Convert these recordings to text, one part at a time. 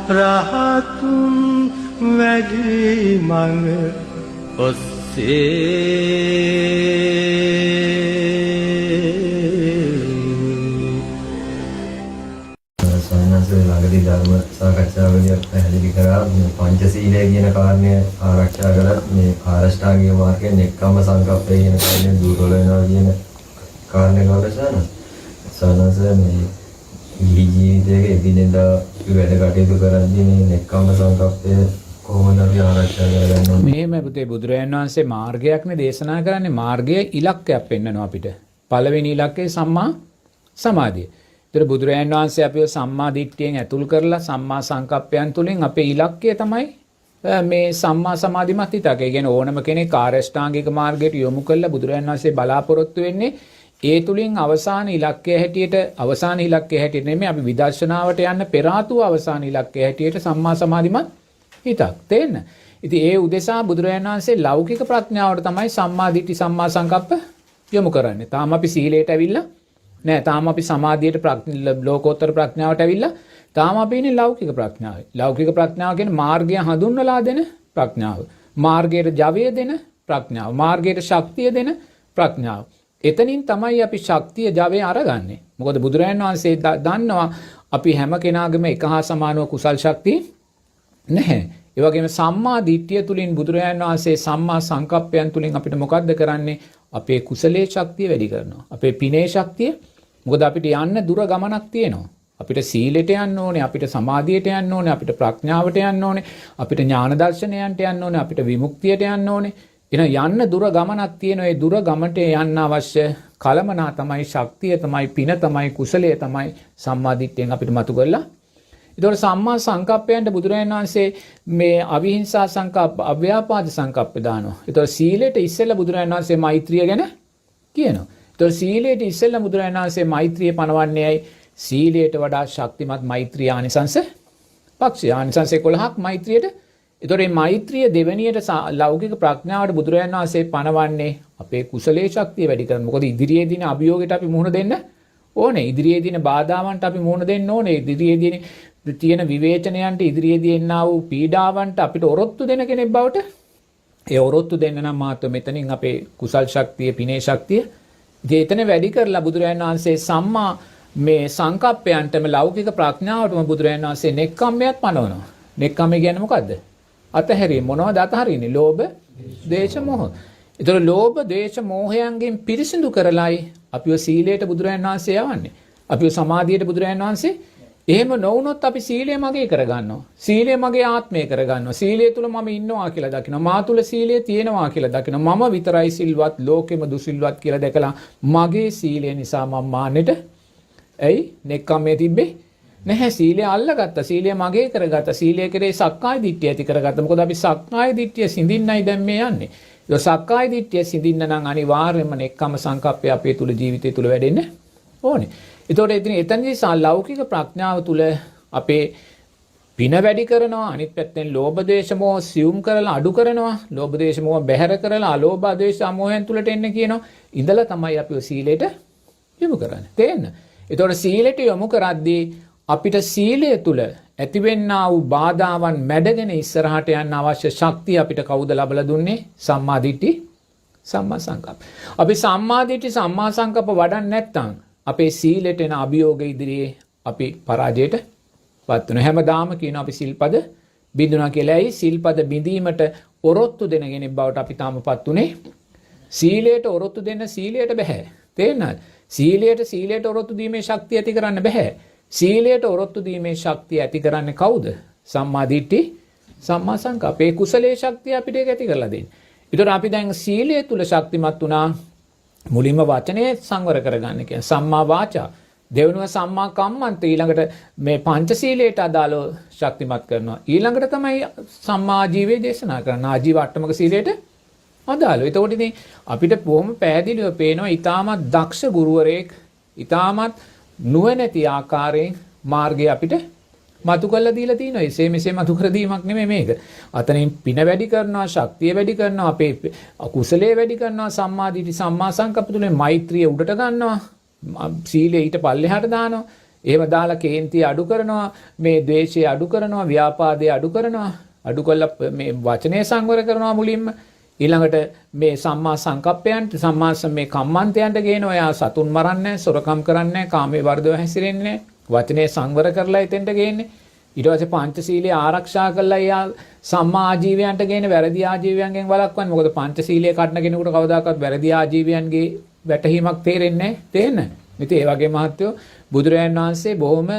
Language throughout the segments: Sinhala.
රහතුන් වැඩි මඟ ළඟදී ධර්ම සාකච්ඡාවලියක් පැහැදිලි කරා මේ පංචශීලය කියන කාරණය ආරක්ෂා කරලා මේ ආරෂ්ඨාංගික මාර්ගයෙන් එක්කම සංකප්පය කියන කාරණය දුර්වල වෙනවා කියන කාරණේ ගෞරවසන සනස මේ ජීවිතයේ එදිනෙදා වැඩ කටයුතු කරද්දී මේ එක්කම සංකප්පය කොහොමද අපි ආරක්ෂා කරගන්න ඕනේ? මෙහෙම පුතේ බුදුරජාණන් වහන්සේ මාර්ගයක්නේ දේශනා කරන්නේ. මාර්ගයේ ඉලක්කයක් පෙන්වනවා අපිට. පළවෙනි ඉලක්කය සම්මා සමාධිය. ඒතර බුදුරජාණන් වහන්සේ අපිව සම්මා දිට්ඨියෙන් ඇතුල් කරලා සම්මා සංකප්පයන් තුලින් අපේ ඉලක්කය තමයි මේ සම්මා සමාධිමත් හිතක. ඒ කියන්නේ ඕනම කෙනෙක් ආරෂ්ඨාංගික මාර්ගයට යොමු කළා බුදුරජාණන් වහන්සේ බලාපොරොත්තු වෙන්නේ ඒ තුලින් අවසාන ඉලක්කය හැටියට නෙමෙයි අපි විදර්ශනාවට යන්න පෙර ආතුව අවසාන ඉලක්කය හැටියට සම්මා සමාධිමත් හිතක්. තේන්න. ඉතින් ඒ උදෙසා බුදුරජාණන් වහන්සේ ලෞකික ප්‍රඥාවට තමයි සම්මා දිට්ඨි සම්මා සංකප්ප යොමු කරන්නේ. තාම අපි සීලයට ඇවිල්ලා නෑ. තාම අපි සමාධියට ලෝකෝත්තර ප්‍රඥාවට ඇවිල්ලා තාම අපි ඉන්නේ ලෞකික ප්‍රඥාවේ. ලෞකික ප්‍රඥාව කියන්නේ මාර්ගය හඳුන්වලා දෙන ප්‍රඥාව. මාර්ගයට ජවය දෙන ප්‍රඥාව. මාර්ගයට ශක්තිය දෙන ප්‍රඥාව. එතනින් තමයි අපි ශක්තිය ජවය අරගන්නේ. මොකද බුදුරජාණන් වහන්සේ දන්නවා අපි හැම කෙනාගේම එක හා සමානව කුසල් ශක්තිය නැහැ. ඒ වගේම සම්මා දිට්ඨිය තුලින් බුදුරජාණන් වහන්සේ සම්මා සංකප්පයන් තුලින් අපිට මොකද්ද කරන්නේ? අපේ කුසලයේ ශක්තිය වැඩි කරනවා. අපේ පිනේ ශක්තිය. මොකද අපිට යන්න දුර ගමනක් තියෙනවා. අපිට සීලයට යන්න ඕනේ, අපිට සමාධියට යන්න ඕනේ, අපිට ප්‍රඥාවට යන්න ඕනේ, අපිට ඥාන දර්ශනයන්ට යන්න ඕනේ, අපිට විමුක්තියට යන්න ඕනේ. යන්න දුර ගමනක් තියෙනවා. ඒ දුර ගමනට යන්න අවශ්‍ය කලමනා තමයි, ශක්තිය තමයි, පින තමයි, කුසලය තමයි සම්මා දිට්ඨියෙන් අපිට මතු කරලා. ඒතකොට සම්මා සංකප්පයන්ට බුදුරජාණන් වහන්සේ මේ අවිහිංසා සංකප්ප, අව්‍යාපාද සංකප්ප දානවා. ඒතකොට සීලයට ඉස්සෙල්ලා බුදුරජාණන් වහන්සේ මෛත්‍රිය ගැන කියනවා. ඒතකොට සීලයට ඉස්සෙල්ලා බුදුරජාණන් වහන්සේ මෛත්‍රිය පනවන්නේයි සීලයට වඩා ශක්තිමත් මෛත්‍රී ආනිසංස පක්ෂය. ආනිසංස 11ක් මෛත්‍රියට. ඒතකොට මේ මෛත්‍රිය දෙවෙනියට ලෞකික ප්‍රඥාවට බුදුරජාණන් වහන්සේ පනවන්නේ අපේ කුසලයේ ශක්තිය වැඩි කරන. මොකද ඉදිරියේ දින අභියෝගයට අපි මුහුණ දෙන්න ඕනේ. ඉදිරියේ දින බාධාවන්ට අපි මුහුණ දෙන්න ඕනේ. ඉදිරියේ දින තියෙන විවේචනයන්ට, ඉදිරියේදී එන්නා වූ පීඩාවන්ට අපිට ඔරොත්තු දෙන කෙනෙක් බවට ඒ ඔරොත්තු දෙන්න නම් මාත්‍ර මෙතනින් අපේ කුසල් ශක්තිය, පිනේ ශක්තිය එතන වැඩි කරලා බුදුරජාණන් වහන්සේ සම්මා මේ සංකප්පයන්ටම ලෞකික ප්‍රඥාවටම බුදුරජාණන් වහන්සේ නෙක්ඛම්මයක් පනවනවා. නෙක්ඛම්මය කියන්නේ මොකද්ද? අතහැරීම. මොනවද අතහරින්නේ? ලෝභ, ද්වේෂ, මෝහ. ඒතර ලෝභ, ද්වේෂ, මෝහයන්ගෙන් පිරිසිදු කරලයි අපිව සීලයට බුදුරජාණන් වහන්සේ යවන්නේ. අපිව සමාධියට බුදුරජාණන් වහන්සේ. එහෙම නොවුනොත් අපි සීලය මගේ කරගන්නවා. සීලය මගේ ආත්මය කරගන්නවා. සීලය තුල මම ඉන්නවා කියලා දකිනවා. මා තුල සීලය තියෙනවා කියලා දකිනවා. මම විතරයි සිල්වත්, ලෝකෙම දුසිල්වත් කියලා දැකලා මගේ සීලය නිසා මම මාන්නෙට ඇයි නෙක්ඛම්මයේ තිබ්බේ නැහැ. සීලය අල්ලගත්තා. සීලය මගේ කරගත්තා. සීලය කෙරේ සක්කාය දිට්ඨිය ඇති කරගත්තා. මොකද අපි සක්කාය දිට්ඨිය සිඳින්නයි දැන් මේ යන්නේ. ඒ සක්කාය දිට්ඨිය සිඳින්න නම් අනිවාර්යයෙන්ම නෙක්ඛම්ම සංකප්පය අපේ තුල ජීවිතය තුල වැඩෙන්න ඕනේ. ඒතකොට එතනදී ලෞකික ප්‍රඥාව තුල අපේ පින වැඩි කරනවා. අනිත් පැත්තෙන් ලෝභ දේශ මොහ සියුම් කරලා අඩු කරනවා. ලෝභ දේශ මොහ බැහැර කරලා අලෝභ දේශ අමෝහයන් තුලට එන්න කියනවා. ඉඳලා තමයි අපි සීලයට යොමු කරන්නේ. තේන්න? ඒතකොට සීලයට යොමු කරද්දී අපිට සීලය තුල ඇතිවෙන්නා වූ බාධාවන් මැඩගෙන ඉස්සරහට යන්න අවශ්‍ය ශක්තිය අපිට කවුද ලබලා දුන්නේ? සම්මා දිට්ඨි, සම්මා සංකප්ප. අපි සම්මා දිට්ඨි, සම්මා සංකප්ප වඩන්නේ නැත්නම් අපේ සීලයට එන අභියෝග ඉදිරියේ අපි පරාජයට පත් වෙනවා. හැමදාම කියන අපි සිල්පද බිඳුනා කියලා. ඇයි සිල්පද බිඳීමට ඔරොත්තු දෙන කෙනෙක් බවට අපි තාමපත් උනේ? සීලයට ඔරොත්තු දෙන්න සීලයට බෑ. තේරෙනවද? සීලයට ඔරොත්තු දීමේ ශක්තිය ඇති කරන්න බෑ. සීලයට ඔරොත්තු දීමේ ශක්තිය ඇති කරන්නේ කවුද? සම්මා දිට්ඨි, සම්මා සංකප්පේ කුසලයේ ශක්තිය අපිට ඇති කරලා දෙන්නේ. ඒතර අපි දැන් සීලය තුල ශක්තිමත් වුණා. මුලින්ම වචනේ සංවර කරගන්න කියන සම්මා වාචා, දෙවෙනුව සම්මා කම්මන්ත, ඊළඟට මේ පංචශීලයට අදාළව ශක්තිමත් කරනවා. ඊළඟට තමයි සම්මා ආජීවයේ දේශනා කරන ආජීව අට්ටමක සීලයට අදාළව. එතකොට ඉතින් අපිට බොහොම පැහැදිලිව පේනවා ඊටමත් දක්ෂ ගුරුවරයෙක් ඊටමත් නුවණැති ආකාරයෙන් මාර්ගය අපිට මතු කරලා දීලා තිනවා. එසේ මෙසේ මතු කර දීමක් නෙමෙයි මේක. අතනින් පින වැඩි කරනවා, ශක්තිය වැඩි කරනවා, අපේ කුසලයේ වැඩි කරනවා, සම්මා දිට්ඨි, සම්මා සංකප්ප තුලින් මෛත්‍රිය උඩට ගන්නවා, සීලය ඊට පල්ලෙහාට දානවා. එහෙම දාලා කේන්තිය අඩු කරනවා, මේ ද්වේෂය අඩු කරනවා, ව්‍යාපාදය අඩු කරනවා. අඩු කළා මේ වචනේ සංවර කරනවා මුලින්ම. ඊළඟට මේ සම්මා සංකප්පයන්ට මේ කම්මන්තයන්ට ගේනවා. එයා සතුන් මරන්නේ, සොරකම් කරන්නේ, කාමයේ වර්ධව හැසිරෙන්නේ, වචනේ සංවර කරලා එතෙන්ට ගේන්නේ. ඊට පස්සේ පංචශීලයේ ආරක්ෂා කරලා එයා සම්මා ආජීවයන්ට ගේන වැරදි ආජීවයන්ගෙන් වළක්වන්නේ. මොකද පංචශීලයේ කඩන කෙනෙකුට කවදාකවත් වැරදි ආජීවයන්ගේ වැටහීමක් තේරෙන්නේ නැහැ. තේරෙන්නේ? ඉතින් ඒ වගේ මහත්වෝ බුදුරජාණන් වහන්සේ බොහොම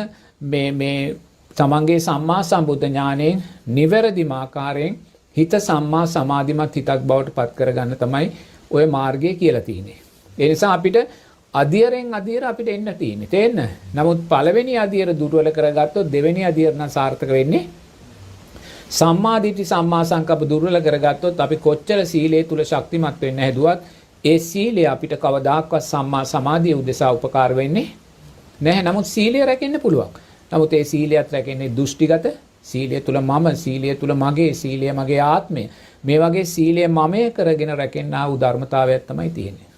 මේ තමන්ගේ සම්මා සම්බුද්ධ ඥාණයෙන් නිවැරදිම ආකාරයෙන් හිත සම්මා සමාධිමත් හිතක් බවට පත් කරගන්න තමයි ওই මාර්ගය කියලා තියෙන්නේ. ඒ නිසා අපිට අධියරෙන් අධියර අපිට එන්න තියෙන්නේ. තේන්න? නමුත් පළවෙනි අධියර දුර්වල කරගත්තොත් දෙවෙනි අධියර නම් සාර්ථක වෙන්නේ. සම්මා දිට්ඨි සම්මා සංකප්ප දුර්වල කරගත්තොත් අපි කොච්චර සීලයේ තුල ශක්තිමත් වෙන්න හැදුවත් ඒ සීලය අපිට කවදාක්වත් සම්මා සමාධිය උදෙසා උපකාර වෙන්නේ නැහැ. නමුත් සීලය රැකෙන්න පුළුවන්. නමුත් ඒ සීලයත් රැකෙන්නේ දෘෂ්ටිගත සීලය තුල මම, සීලය තුල මගේ, සීලය මගේ ආත්මය. මේ වගේ සීලය මමය කරගෙන රැකෙනා වූ ධර්මතාවයක් තමයි තියෙන්නේ.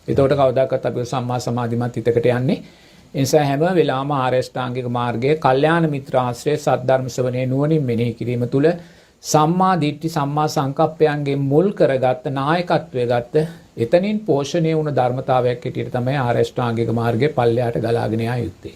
එතකොට කවදාකවත් අපි සම්මා සමාධිමත් හිතකට යන්නේ. ඒ නිසා හැම වෙලාවම ආරෂ්ඨාංගික මාර්ගයේ කල්යාණ මිත්‍ර ආශ්‍රය සද්ධර්ම ශ්‍රවණයේ නුවණින් මෙනෙහි කිරීම තුළ සම්මා දිට්ඨි සම්මා සංකප්පයන්ගේ මුල් කරගත්ත නායකත්වය ගත්ත එතනින් පෝෂණය වුණ ධර්මතාවයක් හැටියට තමයි ආරෂ්ඨාංගික මාර්ගයේ පල්ලයට ගලාගෙන යා යුත්තේ.